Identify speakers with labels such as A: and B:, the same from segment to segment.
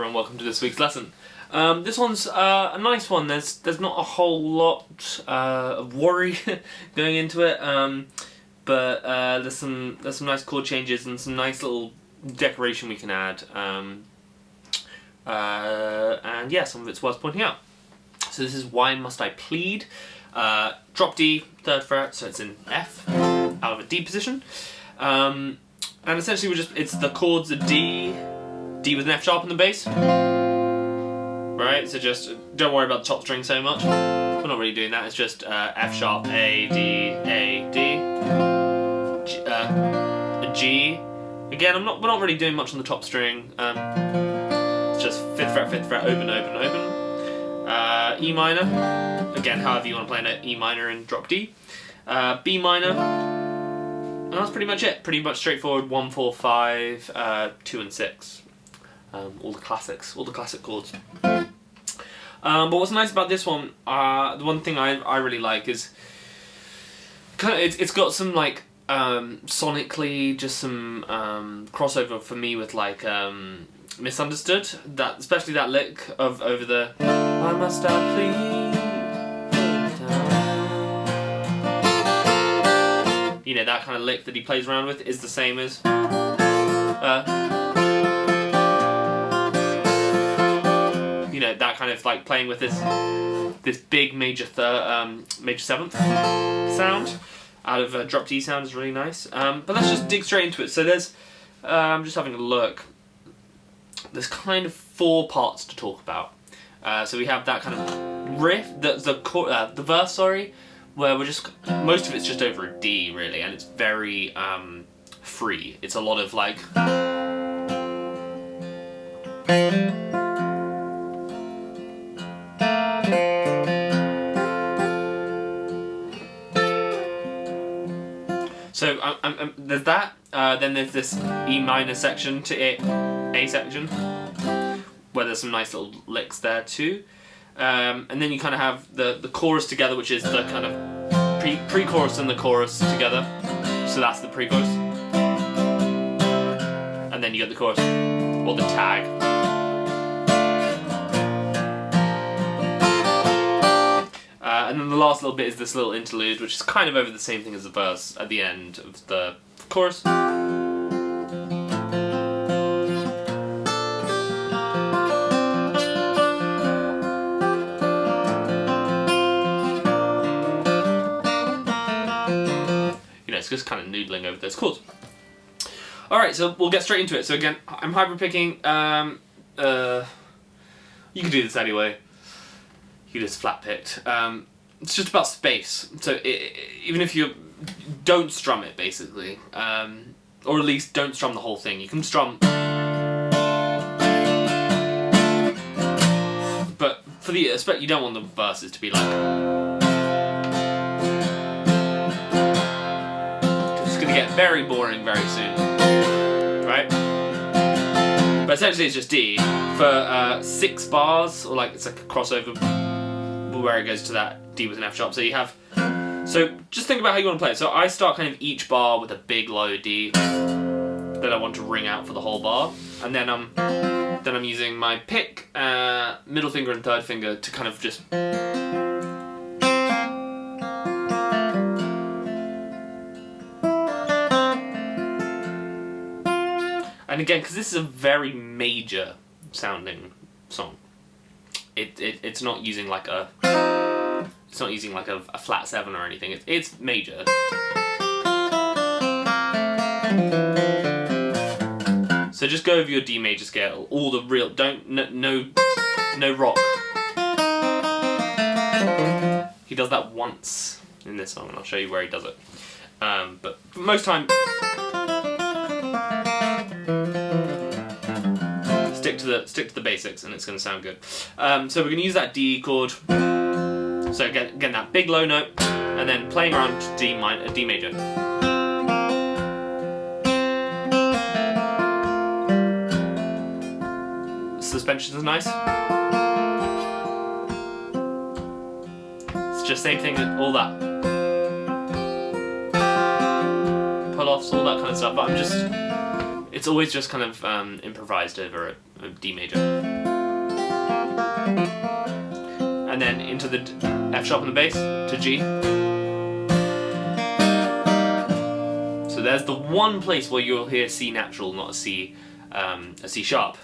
A: everyone, welcome to this week's lesson. This one's a nice one. There's not a whole lot of worry going into it, but there's some nice chord changes and some nice little decoration we can add, and yeah, some of it's worth pointing out. So this is Why Must I Plead? Drop D, 3rd fret, so it's in F, out of a D position. And essentially it's the chords of D with an F sharp in the bass. Right, so just don't worry about the top string so much. We're not really doing that, it's just F sharp, A, D, G. Again, we're not really doing much on the top string. It's just 5th fret, open, open, open. E minor, again, however you want to play an E minor and drop D. B minor, and that's pretty much it. Pretty much straightforward, 1, 4, 5, 2 and 6. All the classics, all the classic chords. But what's nice about this one, the one thing I really like is it's got some like sonically just some crossover for me with like Misunderstood, that especially that lick of over the Why must I plead? You know, that kind of lick that he plays around with is the same as you know, that kind of like playing with this big major 7th sound out of a drop D sound is really nice. But let's just dig straight into it. So there's I'm just having a look. There's kind of 4 parts to talk about. So we have that kind of riff, the verse, sorry, where most of it's just over a D really, and it's very free. It's a lot of like so there's that. Then there's this E minor section to A section, where there's some nice little licks there too. And then you kind of have the chorus together, which is the kind of pre-chorus and the chorus together. So that's the pre-chorus. And then you get the chorus, or the tag. And then the last little bit is this little interlude, which is kind of over the same thing as the verse at the end of the chorus. It's just kind of noodling over those chords. Alright, so we'll get straight into it. So again, I'm hyper picking. You can do this anyway. You just flat picked. It's just about space. So even if you don't strum it, basically, or at least don't strum the whole thing. You can strum, but for the you don't want the verses to be like. Get very boring very soon, right? But essentially it's just D for 6 bars, or like it's like a crossover where it goes to that D with an F sharp. So you have, so just think about how you want to play it. So I start kind of each bar with a big low D that I want to ring out for the whole bar, and then I'm using my pick, middle finger and 3rd finger to kind of just. And again, because this is a very major sounding song, it's not using like a flat 7 or anything. It's major. So just go over your D major scale, all the real no rock. He does that once in this song, and I'll show you where he does it. But most time. Stick to the basics, and it's going to sound good. So we're going to use that D chord. So again that big low note, and then playing around D major. Suspension is nice. It's just same thing, all that. Pull offs, all that kind of stuff. But it's always just kind of improvised over it. D major. And then into the F sharp on the bass to G. So there's the one place where you'll hear C natural, not a C sharp.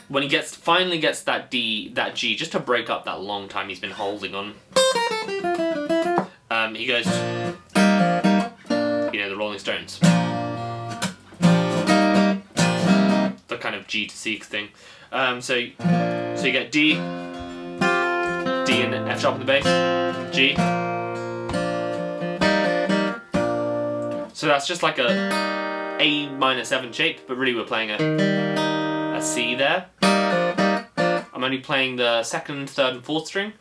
A: When he finally gets that G, just to break up that long time he's been holding on, he goes, the Rolling Stones, the kind of G to C thing. So you get D and F sharp on the bass, G. So that's just like a A minor 7 shape, but really we're playing a C there. I'm only playing the 2nd, 3rd, and 4th string.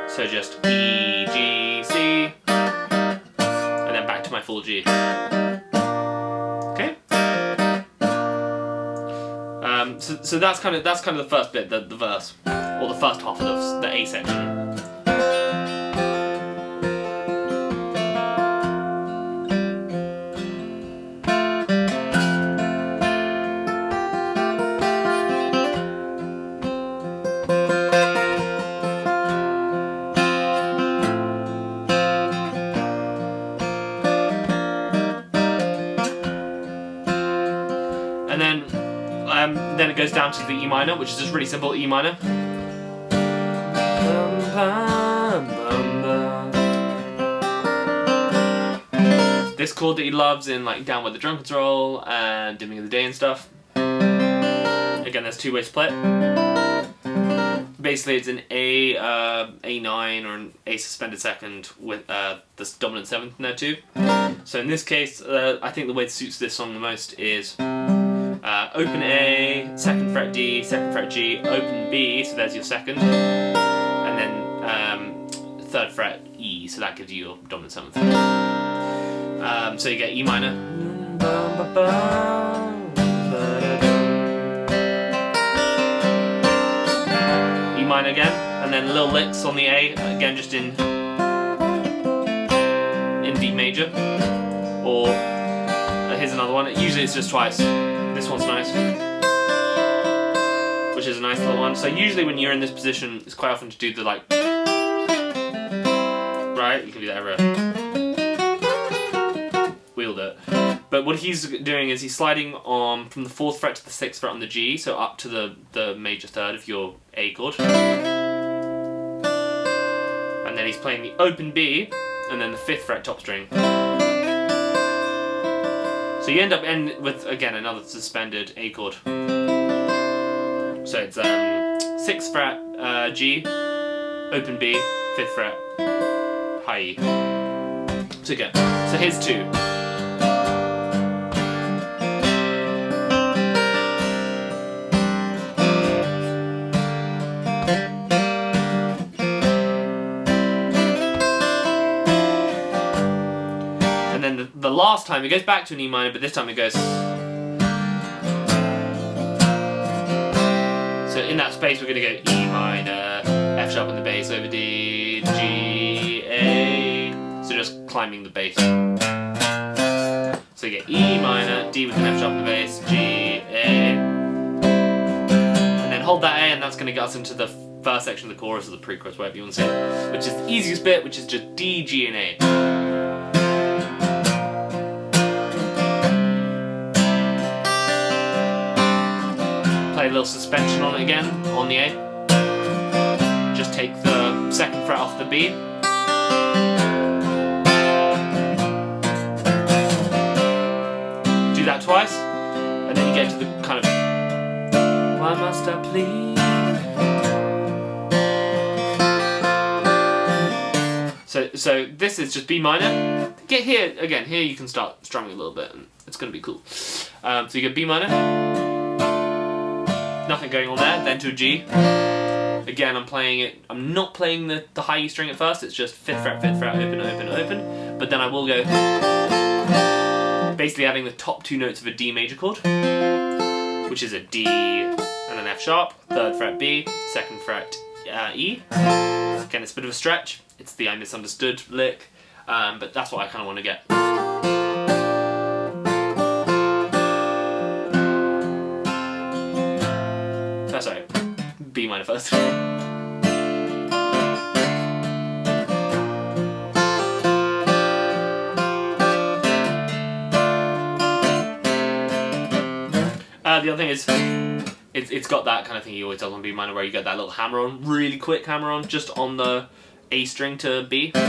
A: So just E, G, C, and then back to my full G. Okay. So that's kind of the first bit, the verse, or the first half of the A section. And then it goes down to the E minor, which is just really simple E minor. This chord that he loves in like Down Where the Drunkards Roll and Dimming of the Day and stuff. Again, there's 2 ways to play it. Basically, it's an A9 or an A suspended 2nd with this dominant 7th in there too. So in this case, I think the way that suits this song the most is open A, 2nd fret D, 2nd fret G, open B, so there's your 2nd, and then 3rd fret E, so that gives you your dominant 7th. So you get E minor, E minor again, and then little licks on the A, again just in D major, or here's another one. Usually it's just twice. This one's nice, which is a nice little one. So usually when you're in this position, it's quite often to do the like, right? You can do that everywhere. Wield it. But what he's doing is he's sliding on from the 4th fret to the 6th fret on the G, so up to the major 3rd of your A chord. And then he's playing the open B, and then the 5th fret top string. So you end up with, again, another suspended A chord. So it's 6th fret G, open B, 5th fret, high E. So again, so here's 2. And then the last time it goes back to an E minor, but this time it goes. So in that space we're going to go E minor, F sharp on the bass over D, G, A. So just climbing the bass. So you get E minor, D with an F sharp on the bass, G, A. And then hold that A, and that's going to get us into the first section of the chorus or the pre-chorus, whatever you want to say, which is the easiest bit, which is just D, G, and A. Play a little suspension on it again, on the A. Just take the 2nd fret off the B. Do that twice, and then you get to the kind of why must I plead? So this is just B minor. Get here again. Here you can start strumming a little bit, and it's going to be cool. So you get B minor. Nothing going on there, then to a G. Again, I'm playing it, I'm not playing the high E string at first, it's just 5th fret, open, open, open. But then I will go, basically adding the top 2 notes of a D major chord, which is a D and an F sharp, 3rd fret B, 2nd fret E. Again, it's a bit of a stretch, it's the I Misunderstood lick, but that's what I kind of want to get. sorry, B minor first. The other thing is, it's got that kind of thing you always does on B minor, where you get that little hammer on, really quick hammer on, just on the A string to B. And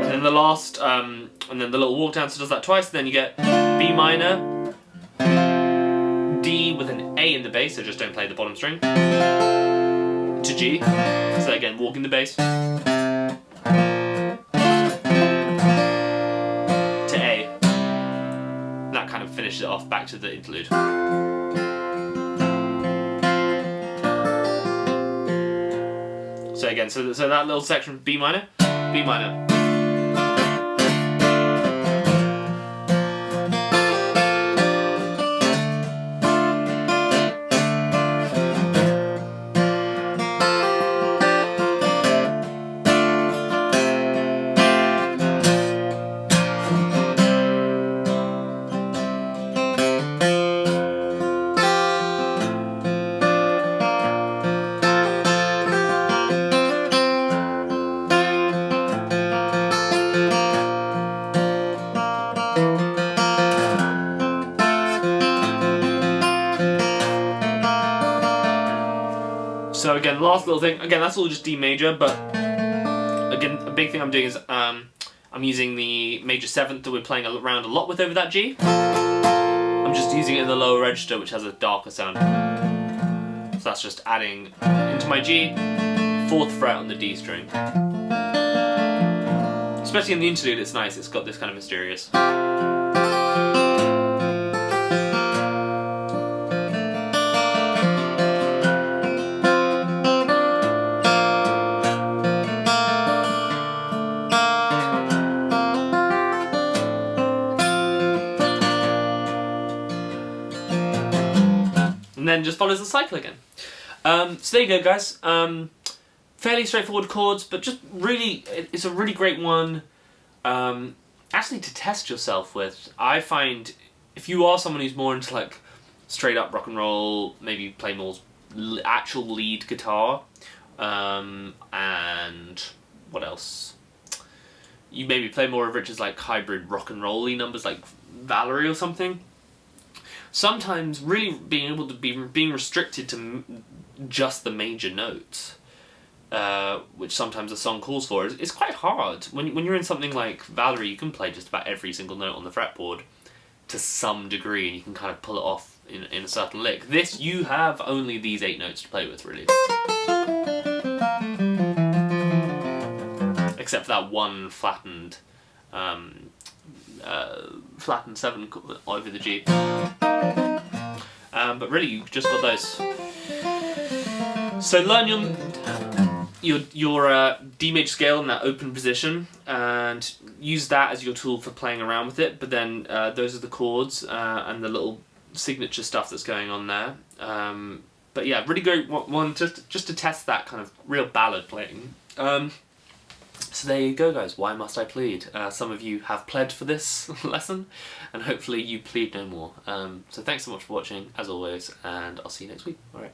A: then the last, and then the little walk down, so does that twice, and then you get B minor, D with an A in the bass, so just don't play the bottom string, to G, so again walking the bass, to A, and that kind of finishes it off back to the interlude. So again, so that little section, B minor, B minor. So again, last little thing, again that's all just D major, but again a big thing I'm doing is I'm using the major 7th that we're playing around a lot with over that G. I'm just using it in the lower register, which has a darker sound. So that's just adding into my G, 4th fret on the D string. Especially in the interlude it's nice, it's got this kind of mysterious. And then just follows the cycle again. So there you go, guys. Fairly straightforward chords, but just really, it's a really great one actually to test yourself with. I find if you are someone who's more into like straight up rock and roll, maybe play more actual lead guitar, and what else? You maybe play more of Richard's like hybrid rock and roll-y numbers like Valerie or something. Sometimes really being able to being restricted to just the major notes, which sometimes a song calls for, is quite hard. When you're in something like Valerie, you can play just about every single note on the fretboard to some degree, and you can kind of pull it off in a certain lick. This, you have only these 8 notes to play with, really. Except for that one flattened 7 over the G. But really, you've just got those. So learn your D major scale in that open position, and use that as your tool for playing around with it. But then those are the chords and the little signature stuff that's going on there. But yeah, really great one just to test that kind of real ballad playing. So there you go, guys. Why must I plead? Some of you have pled for this lesson, and hopefully you plead no more. So thanks so much for watching, as always, and I'll see you next week. Alright.